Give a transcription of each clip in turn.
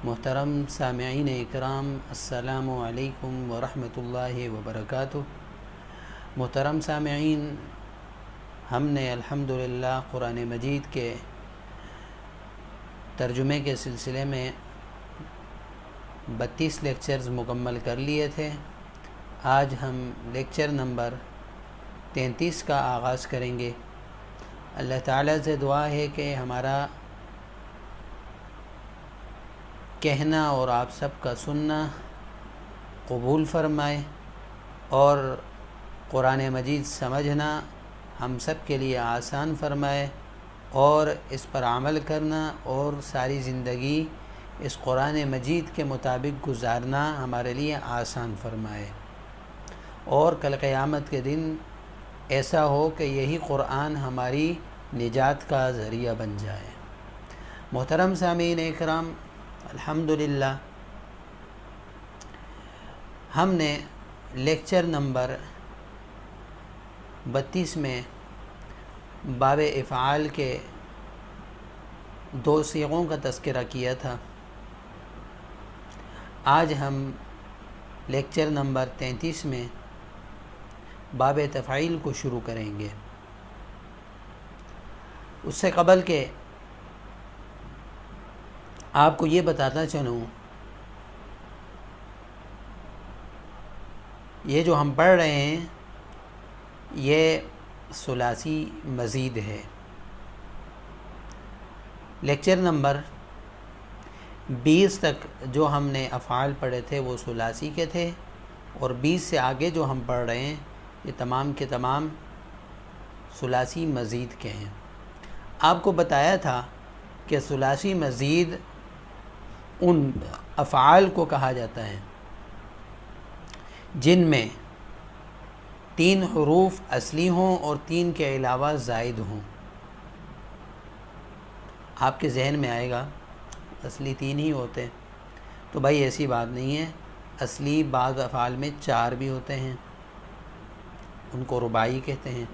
محترم سامعین اکرام، السلام علیکم ورحمۃ اللہ وبرکاتہ۔ محترم سامعین، ہم نے الحمدللہ قرآن مجید کے ترجمے کے سلسلے میں 32 لیکچرز مکمل کر لیے تھے۔ آج ہم لیکچر نمبر 33 کا آغاز کریں گے۔ اللہ تعالیٰ سے دعا ہے کہ ہمارا کہنا اور آپ سب کا سننا قبول فرمائے اور قرآن مجید سمجھنا ہم سب کے لیے آسان فرمائے اور اس پر عمل کرنا اور ساری زندگی اس قرآن مجید کے مطابق گزارنا ہمارے لیے آسان فرمائے، اور کل قیامت کے دن ایسا ہو کہ یہی قرآن ہماری نجات کا ذریعہ بن جائے۔ محترم سامعین اکرام، الحمدللہ ہم نے لیکچر نمبر 32 میں باب افعال کے 2 صیغوں کا تذکرہ کیا تھا۔ آج ہم لیکچر نمبر 33 میں باب تفعیل کو شروع کریں گے۔ اس سے قبل کہ آپ کو یہ بتاتا چلوں، یہ جو ہم پڑھ رہے ہیں یہ ثلاثی مزید ہے۔ لیکچر نمبر 20 تک جو ہم نے افعال پڑھے تھے وہ ثلاثی کے تھے، اور 20 سے آگے جو ہم پڑھ رہے ہیں یہ تمام کے تمام ثلاثی مزید کے ہیں۔ آپ کو بتایا تھا کہ ثلاثی مزید ان افعال کو کہا جاتا ہے جن میں 3 حروف اصلی ہوں اور 3 کے علاوہ زائد ہوں۔ آپ کے ذہن میں آئے گا اصلی 3 ہی ہوتے، تو بھائی ایسی بات نہیں ہے، اصلی بعض افعال میں 4 بھی ہوتے ہیں، ان کو رباعی کہتے ہیں،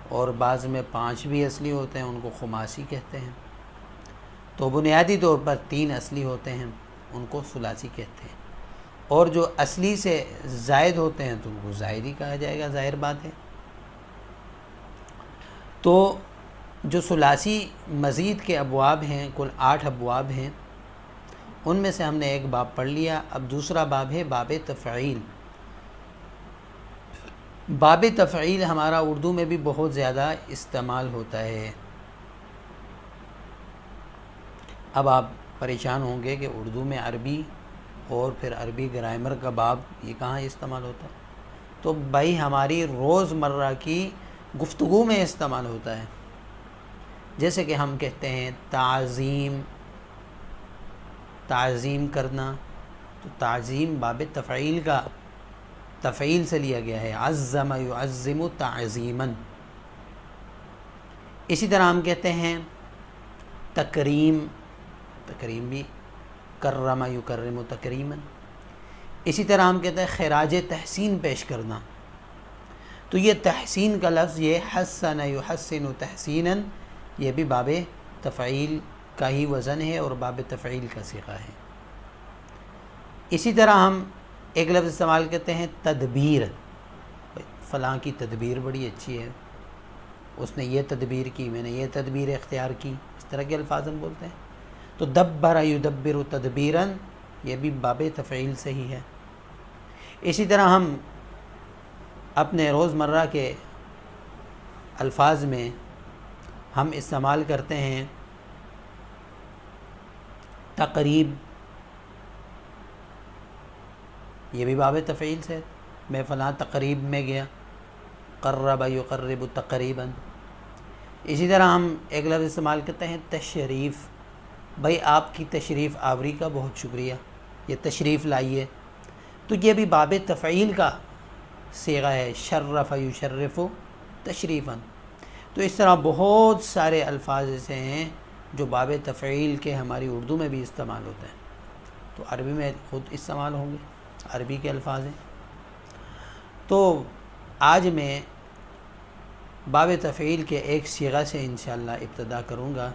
اور بعض میں 5 بھی اصلی ہوتے ہیں، ان کو خماسی کہتے ہیں۔ تو بنیادی طور پر 3 اصلی ہوتے ہیں، ان کو ثلاثی کہتے ہیں، اور جو اصلی سے زائد ہوتے ہیں تو ان کو زائد ہی کہا جائے گا، ظاہر بات ہے۔ تو جو ثلاثی مزید کے ابواب ہیں، کل 8 ابواب ہیں، ان میں سے ہم نے ایک باب پڑھ لیا۔ اب دوسرا باب ہے باب تفعیل۔ باب تفعیل ہمارا اردو میں بھی بہت زیادہ استعمال ہوتا ہے۔ اب آپ پریشان ہوں گے کہ اردو میں عربی اور پھر عربی گرامر کا باب یہ کہاں استعمال ہوتا ہے؟ تو بھائی ہماری روز مرہ کی گفتگو میں استعمال ہوتا ہے۔ جیسے کہ ہم کہتے ہیں تعظیم کرنا، تو تعظیم باب تفعیل کا تفعیل سے لیا گیا ہے، عظم یعظم تعظیما۔ اسی طرح ہم کہتے ہیں تکریم بھی کرم یکرم تکریما۔ اسی طرح ہم کہتے ہیں خراج تحسین پیش کرنا، تو یہ تحسین کا لفظ، یہ حسن یحسن تحسینا، یہ بھی باب تفعیل کا ہی وزن ہے اور باب تفعیل کا صیغہ ہے۔ اسی طرح ہم ایک لفظ استعمال کرتے ہیں تدبیر، فلاں کی تدبیر بڑی اچھی ہے، اس نے یہ تدبیر کی، میں نے یہ تدبیر اختیار کی، اس طرح کے الفاظ ہم بولتے ہیں۔ تو دبر یدبر تدبیرا، یہ بھی باب تفعیل سے ہی ہے۔ اسی طرح ہم اپنے روزمرہ کے الفاظ میں ہم استعمال کرتے ہیں تقریب، یہ بھی باب تفعیل سے، میں فلاں تقریب میں گیا، قرب یقرب تقریبا۔ اسی طرح ہم ایک لفظ استعمال کرتے ہیں تشریف، بھائی آپ کی تشریف آوری کا بہت شکریہ، یہ تشریف لائیے، تو یہ بھی باب تفعیل کا صیغہ ہے، شرف یشرف تشریفا۔ تو اس طرح بہت سارے الفاظ ایسے ہیں جو باب تفعیل کے ہماری اردو میں بھی استعمال ہوتے ہیں، تو عربی میں خود استعمال ہوں گے، عربی کے الفاظ ہیں۔ تو آج میں باب تفعیل کے ایک صیغہ سے انشاءاللہ ابتدا کروں گا،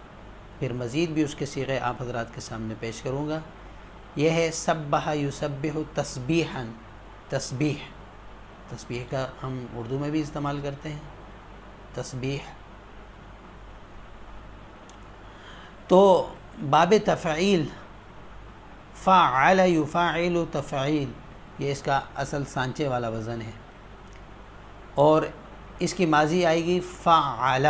پھر مزید بھی اس کے صیغے آپ حضرات کے سامنے پیش کروں گا۔ یہ ہے سبح یسبح تسبیحاً، تسبیح، تسبیح کا ہم اردو میں بھی استعمال کرتے ہیں تسبیح. تو باب تفعیل، فعل یفعل تفعیل، یہ اس کا اصل سانچے والا وزن ہے، اور اس کی ماضی آئے گی فعل،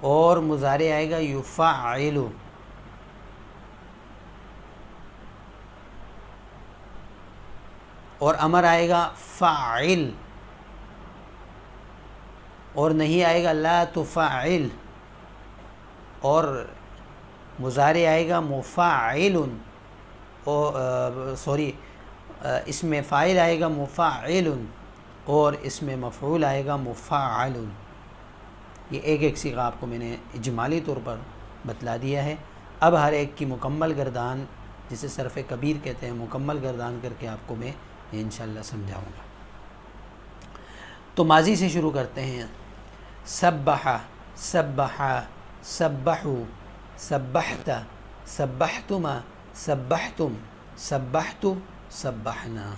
اور مضارع آئے گا یفعل. اور امر آئے گا فاعل، اور نہیں آئے گا لا تفعل. اور مضارع آئے گا مفعل، اس میں فاعل آئے گا مفعل، اور اس میں مفعول آئے گا مفعل. یہ ایک ایک صیغہ آپ کو میں نے اجمالی طور پر بتلا دیا ہے. اب ہر ایک کی مکمل گردان، جسے صرف کبیر کہتے ہیں، مکمل گردان کر کے آپ کو میں انشاءاللہ سمجھاؤں گا. تو ماضی سے شروع کرتے ہیں. سبح، سبح، سبحوا، سبحت، سبحتما، سبحتم، سبحت، سبحنا.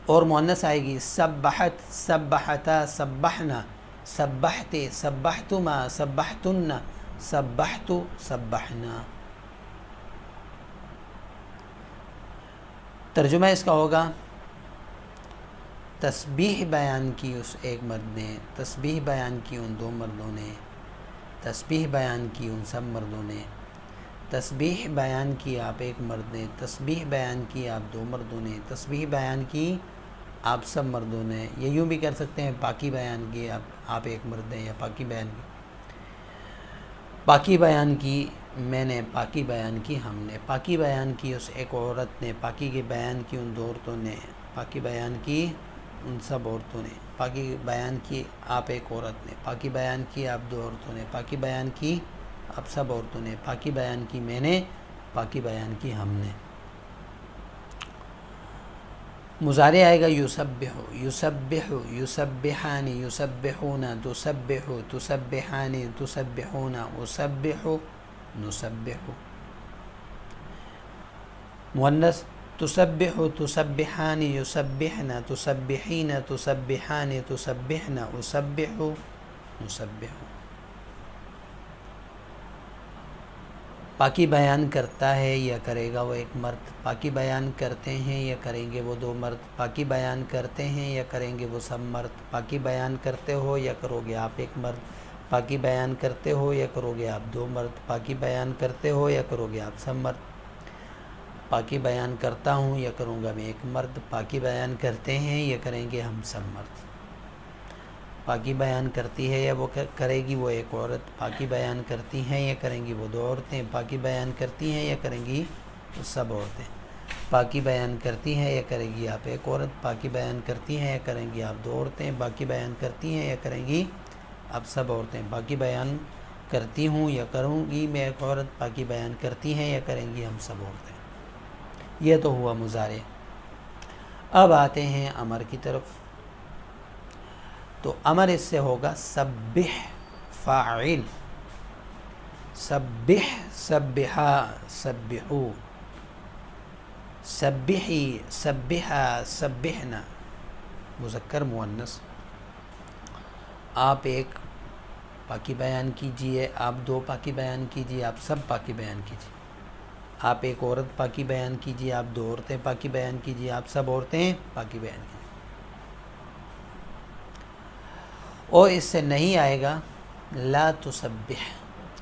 اور مؤنث آئے گی سبحت، سبحتا، سبحنا، سبحت، سبحتما، سبحتن، سبحت، سبحنا. ترجمہ اس کا ہوگا تسبیح بیان کی اس ایک مرد نے، تسبیح بیان کی ان دو مردوں نے، تسبیح بیان کی ان سب مردوں نے، تسبیح بیان کی آپ ایک مرد نے، تسبیح بیان کی آپ دو مردوں نے، تسبیح بیان کی آپ سب مردوں نے. یہ یوں بھی کر سکتے ہیں پاکی بیان کی آپ ایک مرد ہیں، یا پاکی بیان کی، پاکی بیان کی میں نے، پاکی بیان کی ہم نے، پاکی بیان کی اس ایک عورت نے، پاکی کی بیان کی ان دو عورتوں نے، پاکی بیان کی ان سب عورتوں نے، پاکی بیان کی آپ ایک عورت نے، پاکی بیان کی آپ دو عورتوں نے، پاکی بیان کی آپ سب عورتوں نے، پاکی بیان کی میں نے، پاکی بیان کی ہم نے. مضارع آئے گا یسبح، یسبح، یسبحان، یسبحون، تسبح، تسبحان، تسبحون، اسبح، نسبح. مؤنث تسبح، تسبحان، یسبحن، تسبحین، تسبحان، تسبحن، اسبح، نسبح. پاکی بیان کرتا ہے یا کرے گا وہ ایک مرد، پاکی بیان کرتے ہیں یا کریں گے وہ دو مرد، پاکی بیان کرتے ہیں یا کریں گے وہ سب مرد، پاکی بیان کرتے ہو یا کرو گے آپ ایک مرد، پاکی بیان کرتے ہو یا کرو گے آپ دو مرد، پاکی بیان کرتے ہو یا کرو گے آپ سب مرد، پاکی بیان کرتا ہوں یا کروں گا میں ایک مرد، پاکی بیان کرتے ہیں یا کریں گے ہم سب مرد. پاکی بیان کرتی ہے یا وہ کرے گی وہ ایک عورت، پاکی بیان کرتی ہیں یا کریں گی وہ دو عورتیں، پاکی بیان کرتی ہیں یا کریں گی وہ سب عورتیں، پاکی بیان کرتی ہیں یا کرے گی آپ ایک عورت، پاکی بیان کرتی ہیں یا کریں گی آپ دو عورتیں، پاکی بیان کرتی ہیں یا کریں گی آپ سب عورتیں، پاکی بیان کرتی ہوں یا کروں گی میں ایک عورت، پاکی بیان کرتی ہیں یا کریں گی ہم سب عورتیں. یہ تو ہوا مضارع. اب آتے ہیں امر کی طرف. تو امر اس سے ہوگا سبح، فاعل، سبح، سبحا، سبحو، سبحی، سبحا، سبحنا، مذکر مؤنث. آپ ایک پاکی بیان کیجئے، آپ دو پاکی بیان کیجئے، آپ سب پاکی بیان کیجئے. آپ ایک عورت پاکی بیان کیجئے، آپ دو عورتیں پاکی بیان کیجئے، آپ سب عورتیں پاکی بیان کیجئے. اور اس سے نہیں آئے گا لا تسبح،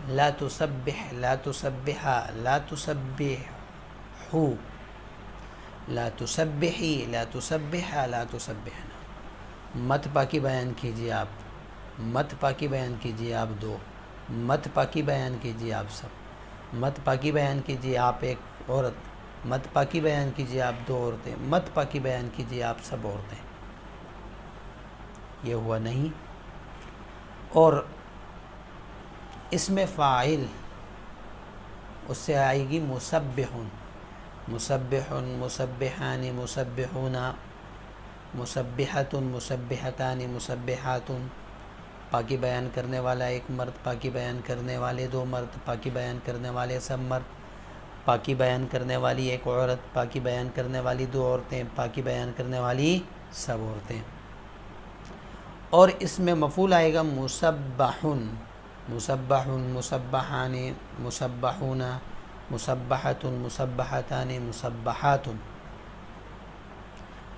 لا تسبح، لا تسبحا، لا تسبحو، لا تسبحی، لا تسبحا، لا تسبحنا. مت پاکی بیان کیجئے آپ، مت پاکی بیان کیجئے آپ دو، مت پاکی بیان کیجئے آپ سب، مت پاکی بیان کیجئے آپ ایک عورت، مت پاکی بیان کیجئے آپ دو عورتیں، مت پاکی بیان کیجئے آپ سب عورتیں. یہ ہوا نہیں. اور اس میں فاعل اس سے آئے گی مسبحن، مسبحن، مسبحان، مسبحون، مسبحۃ، مسبحتان، مسبحات، پاکی بیان کرنے والا ایک مرد، پاکی بیان کرنے والے دو مرد، پاکی بیان کرنے والے سب مرد، پاکی بیان کرنے والی ایک عورت، پاکی بیان کرنے والی دو عورتیں، پاکی بیان کرنے والی سب عورتیں۔ اور اس میں مفعول آئے گا مسبحن، مسبحن، مسبحان، مسبحون، مسبحۃ، مسبحتان، مسبحات۔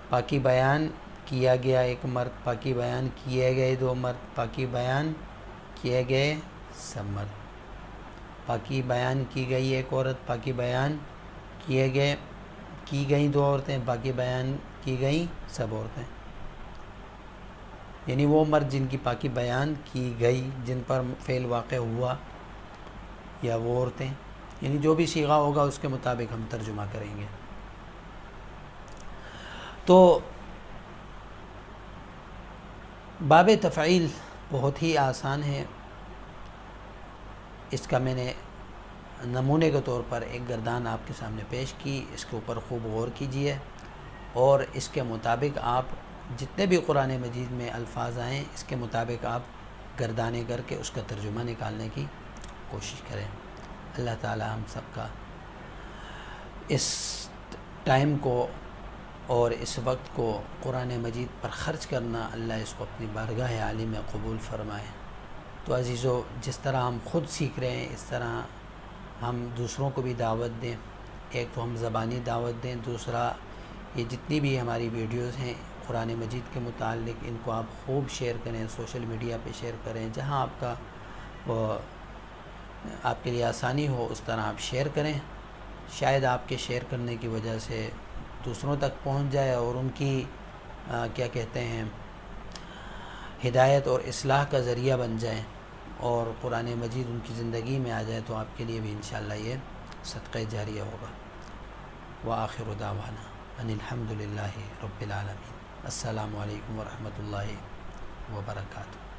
پاکی بیان کیا گیا ایک مرد، پاکی بیان کیے گئے دو مرد، پاکی بیان کیے گئے سب مرد، پاکی بیان کی گئی ایک عورت، پاکی بیان کی گئی دو عورتیں، پاکی بیان کی گئی سب عورتیں۔ یعنی وہ مرد جن کی پاکی بیان کی گئی، جن پر فعل واقع ہوا، یا وہ عورتیں، یعنی جو بھی صیغہ ہوگا اس کے مطابق ہم ترجمہ کریں گے۔ تو باب تفعیل بہت ہی آسان ہے۔ اس کا میں نے نمونے کے طور پر ایک گردان آپ کے سامنے پیش کی، اس کے اوپر خوب غور کیجئے اور اس کے مطابق آپ جتنے بھی قرآن مجید میں الفاظ آئیں اس کے مطابق آپ گردانے کر کے اس کا ترجمہ نکالنے کی کوشش کریں۔ اللہ تعالی ہم سب کا اس ٹائم کو اور اس وقت کو قرآن مجید پر خرچ کرنا، اللہ اس کو اپنی بارگاہ عالی میں قبول فرمائے۔ تو عزیزو، جس طرح ہم خود سیکھ رہے ہیں اس طرح ہم دوسروں کو بھی دعوت دیں۔ ایک تو ہم زبانی دعوت دیں، دوسرا یہ جتنی بھی ہماری ویڈیوز ہیں قرآن مجید کے متعلق ان کو آپ خوب شیئر کریں، سوشل میڈیا پہ شیئر کریں، جہاں آپ کا آپ کے لیے آسانی ہو اس طرح آپ شیئر کریں۔ شاید آپ کے شیئر کرنے کی وجہ سے دوسروں تک پہنچ جائے اور ان کی کیا کہتے ہیں ہدایت اور اصلاح کا ذریعہ بن جائے اور قرآن مجید ان کی زندگی میں آ جائے، تو آپ کے لیے بھی انشاءاللہ یہ صدقہ جاریہ ہوگا۔ وآخر دعوانا ان الحمد للہ رب العالمین۔ السلام علیکم ورحمۃ اللہ وبرکاتہ۔